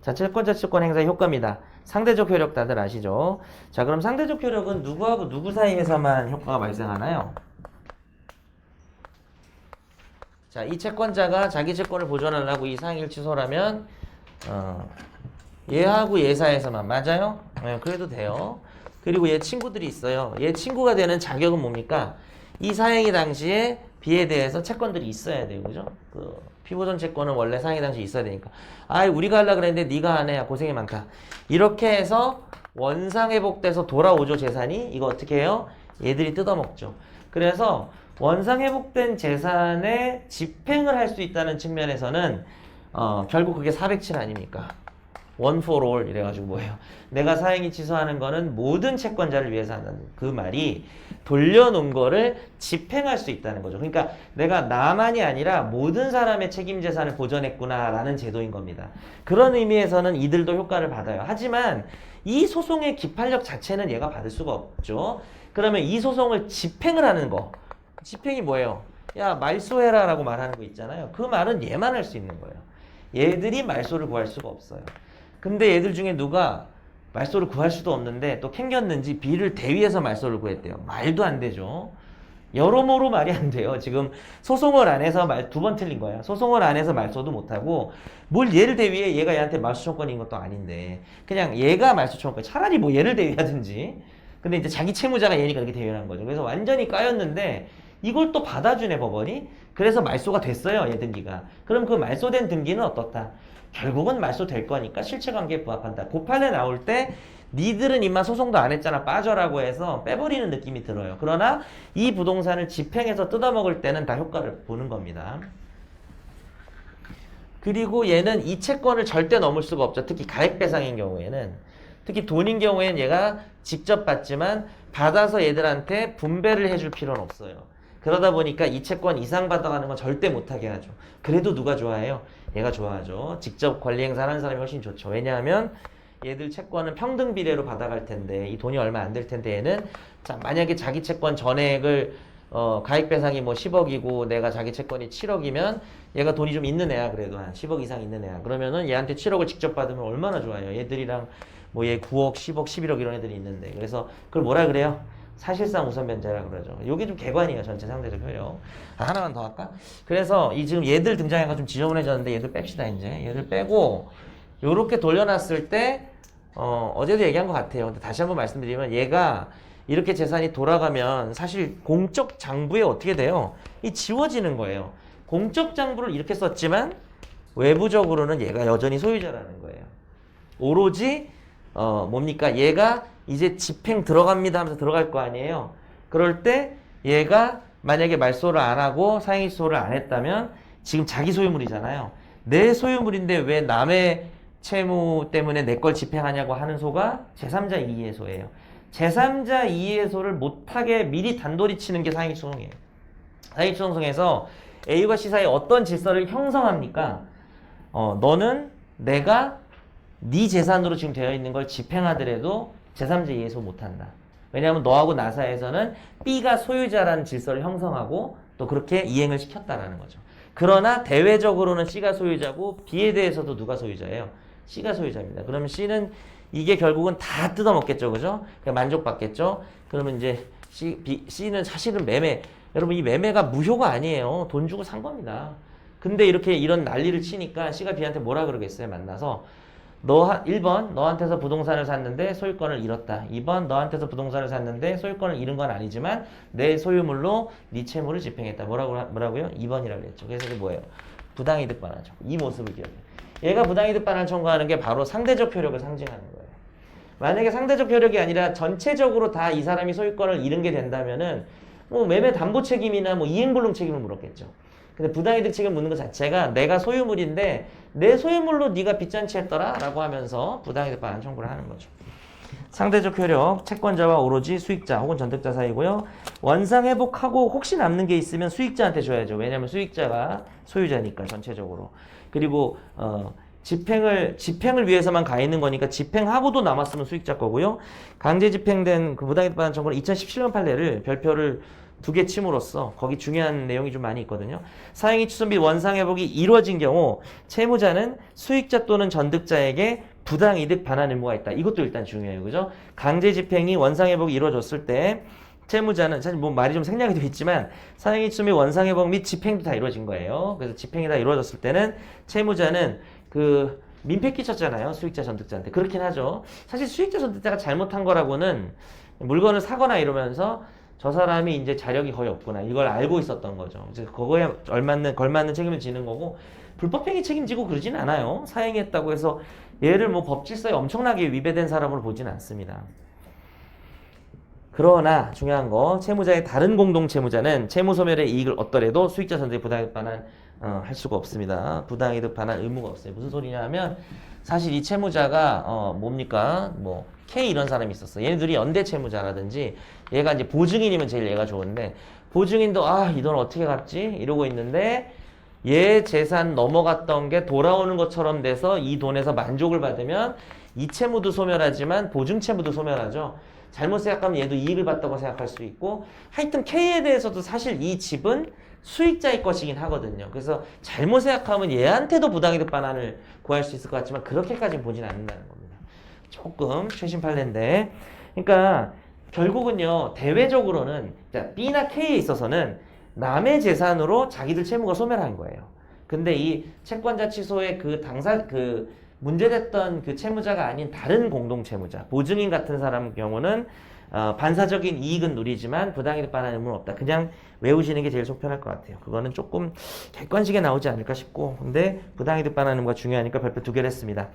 자, 채권, 자치권 행사의 효과입니다. 상대적 효력 다들 아시죠? 자, 그럼 상대적 효력은 누구하고 누구 사이에서만 효과가 발생하나요? 자, 이 채권자가 자기 채권을 보존하려고 이 상일 취소라면 얘하고 얘 사이에서만 맞아요? 네, 그래도 돼요. 그리고 얘 친구들이 있어요. 얘 친구가 되는 자격은 뭡니까? 이 사행위 당시에 B에 대해서 채권들이 있어야 돼요. 그죠? 그 피보존 채권은 원래 사행위 당시에 있어야 되니까. 아이, 우리가 하려고 그랬는데 네가 안 해. 고생이 많다. 이렇게 해서 원상회복돼서 돌아오죠, 재산이. 이거 어떻게 해요? 얘들이 뜯어먹죠. 그래서 원상회복된 재산에 집행을 할 수 있다는 측면에서는 결국 그게 407 아닙니까? one for all 이래가지고 뭐예요? 내가 사행위 취소하는 거는 모든 채권자를 위해서 한다는 그 말이 돌려놓은 거를 집행할 수 있다는 거죠. 그러니까 내가 나만이 아니라 모든 사람의 책임 재산을 보전했구나라는 제도인 겁니다. 그런 의미에서는 이들도 효과를 받아요. 하지만 이 소송의 기판력 자체는 얘가 받을 수가 없죠. 그러면 이 소송을 집행을 하는 거, 집행이 뭐예요? 야, 말소해라 라고 말하는 거 있잖아요. 그 말은 얘만 할 수 있는 거예요. 얘들이 말소를 구할 수가 없어요. 근데 얘들 중에 누가 말소를 구할 수도 없는데 또 캥겼는지 B를 대위해서 말소를 구했대요. 말도 안 되죠. 여러모로 말이 안 돼요. 지금 소송을 안 해서 두 번 틀린 거야. 소송을 안 해서 말소도 못하고 뭘 얘를 대위해. 얘가 얘한테 말소청권인 것도 아닌데 그냥 얘가 말소청권, 차라리 뭐 얘를 대위하든지. 근데 이제 자기 채무자가 얘니까 이렇게 대위를 한 거죠. 그래서 완전히 까였는데 이걸 또 받아주네, 법원이. 그래서 말소가 됐어요, 얘 등기가. 그럼 그 말소된 등기는 어떻다? 결국은 말소될 거니까 실체관계에 부합한다. 고판에 나올 때 니들은 임마 소송도 안 했잖아, 빠져라고 해서 빼버리는 느낌이 들어요. 그러나 이 부동산을 집행해서 뜯어먹을 때는 다 효과를 보는 겁니다. 그리고 얘는 이 채권을 절대 넘을 수가 없죠. 특히 가액배상인 경우에는. 특히 돈인 경우에는 얘가 직접 받지만 받아서 얘들한테 분배를 해줄 필요는 없어요. 그러다 보니까 이 채권 이상 받아가는 건 절대 못하게 하죠. 그래도 누가 좋아해요? 얘가 좋아하죠. 직접 권리 행사하는 사람이 훨씬 좋죠. 왜냐하면 얘들 채권은 평등 비례로 받아갈 텐데 이 돈이 얼마 안 될 텐데 얘는 자, 만약에 자기 채권 전액을 가액배상이 뭐 10억이고 내가 자기 채권이 7억이면 얘가 돈이 좀 있는 애야. 그래도 한 10억 이상 있는 애야. 그러면은 얘한테 7억을 직접 받으면 얼마나 좋아요. 얘들이랑 뭐 얘 9억, 10억, 11억 이런 애들이 있는데. 그래서 그걸 뭐라 그래요? 사실상 우선 변제라고 그러죠. 요게 좀 개관이에요. 전체 상대적 효력. 하나만 더 할까? 그래서 이 지금 얘들 등장해가 좀 지저분해졌는데 얘들 뺍시다 이제. 얘들 빼고 요렇게 돌려놨을 때 어제도 얘기한 것 같아요. 근데 다시 한번 말씀드리면 얘가 이렇게 재산이 돌아가면 사실 공적 장부에 어떻게 돼요? 이 지워지는 거예요. 공적 장부를 이렇게 썼지만 외부적으로는 얘가 여전히 소유자라는 거예요. 오로지 뭡니까? 얘가 이제 집행 들어갑니다 하면서 들어갈 거 아니에요. 그럴 때 얘가 만약에 말소를 안 하고 사행위 취소를 안 했다면 지금 자기 소유물이잖아요. 내 소유물인데 왜 남의 채무 때문에 내 걸 집행하냐고 하는 소가 제3자 이의소예요. 제3자 이의소를 못하게 미리 단도리 치는 게 사행위 소송이에요. 사행위 소송에서 A와 C 사이에 어떤 질서를 형성합니까? 너는 내가 네 재산으로 지금 되어 있는 걸 집행하더라도 제3자 이의소 못한다. 왜냐하면 너하고 나 사이에서는 B가 소유자라는 질서를 형성하고 또 그렇게 이행을 시켰다라는 거죠. 그러나 대외적으로는 C가 소유자고 B에 대해서도 누가 소유자예요? C가 소유자입니다. 그러면 C는 이게 결국은 다 뜯어먹겠죠. 그죠? 그냥 만족받겠죠? 그러면 이제 C는 사실은 매매. 여러분 이 매매가 무효가 아니에요. 돈 주고 산 겁니다. 근데 이렇게 이런 난리를 치니까 C가 B한테 뭐라 그러겠어요? 만나서 1번 너한테서 부동산을 샀는데 소유권을 잃었다. 2번 너한테서 부동산을 샀는데 소유권을 잃은 건 아니지만 내 소유물로 네 채무를 집행했다. 뭐라고요? 2번이라고 그랬죠. 그래서 이게 뭐예요? 부당이득 반환 청구. 이 모습을 기억해요. 얘가 부당이득 반환 청구하는 게 바로 상대적 효력을 상징하는 거예요. 만약에 상대적 효력이 아니라 전체적으로 다 이 사람이 소유권을 잃은 게 된다면은 뭐 매매 담보 책임이나 뭐 이행불능 책임을 물었겠죠. 근데 부당이득 책임을 묻는 것 자체가 내가 소유물인데 내 소유물로 네가 빚잔치했더라 라고 하면서 부당이득 반환 청구를 하는 거죠. 상대적 효력, 채권자와 오로지 수익자 혹은 전득자 사이고요. 원상회복하고 혹시 남는 게 있으면 수익자한테 줘야죠. 왜냐하면 수익자가 소유자니까 전체적으로. 그리고 집행을 위해서만 가 있는 거니까 집행하고도 남았으면 수익자 거고요. 강제 집행된 그 부당이득 반환 청구는 2017년 판례를 별표를 두 개 침으로써 거기 중요한 내용이 좀 많이 있거든요. 사행위 취소 및 원상회복이 이루어진 경우 채무자는 수익자 또는 전득자에게 부당이득 반환 의무가 있다. 이것도 일단 중요해요. 그죠? 강제 집행이 원상회복이 이루어졌을 때 채무자는 사실 뭐 말이 좀 생략이 되어 있지만 사행위 취소 및 원상회복 및 집행도 다 이루어진 거예요. 그래서 집행이 다 이루어졌을 때는 채무자는 그 민폐 끼쳤잖아요. 수익자 전득자한테. 그렇긴 하죠. 사실 수익자 전득자가 잘못한 거라고는 물건을 사거나 이러면서 저 사람이 이제 자력이 거의 없구나. 이걸 알고 있었던 거죠. 이제 그거에 걸맞는 책임을 지는 거고 불법행위 책임지고 그러진 않아요. 사행했다고 해서 얘를 뭐 법질서에 엄청나게 위배된 사람으로 보진 않습니다. 그러나 중요한 거 채무자의 다른 공동 채무자는 채무 소멸의 이익을 얻더라도 수익자 전득에 부당이득 반환 할 수가 없습니다. 부당이득 반환 의무가 없어요. 무슨 소리냐 하면 사실 이 채무자가 뭡니까? 뭐 K 이런 사람이 있었어. 얘네들이 연대 채무자라든지 얘가 이제 보증인이면 제일 얘가 좋은데 보증인도 아, 이 돈 어떻게 갚지? 이러고 있는데 얘 재산 넘어갔던 게 돌아오는 것처럼 돼서 이 돈에서 만족을 받으면 이 채무도 소멸하지만 보증 채무도 소멸하죠. 잘못 생각하면 얘도 이익을 봤다고 생각할 수 있고 하여튼 K에 대해서도 사실 이 집은 수익자의 것이긴 하거든요. 그래서 잘못 생각하면 얘한테도 부당이득 반환을 구할 수 있을 것 같지만 그렇게까지는 보진 않는다는 겁니다. 조금 최신 판례인데 그러니까 결국은요 대외적으로는 B나 K에 있어서는 남의 재산으로 자기들 채무가 소멸한 거예요. 근데 이 채권자 취소의 그 문제됐던 그 채무자가 아닌 다른 공동 채무자, 보증인 같은 사람 경우는 반사적인 이익은 누리지만 부당이득 반환 의무는 없다. 그냥 외우시는 게 제일 속편할 것 같아요. 그거는 조금 객관식에 나오지 않을까 싶고 근데 부당이득 반환 의무가 중요하니까 별표 2개를 했습니다.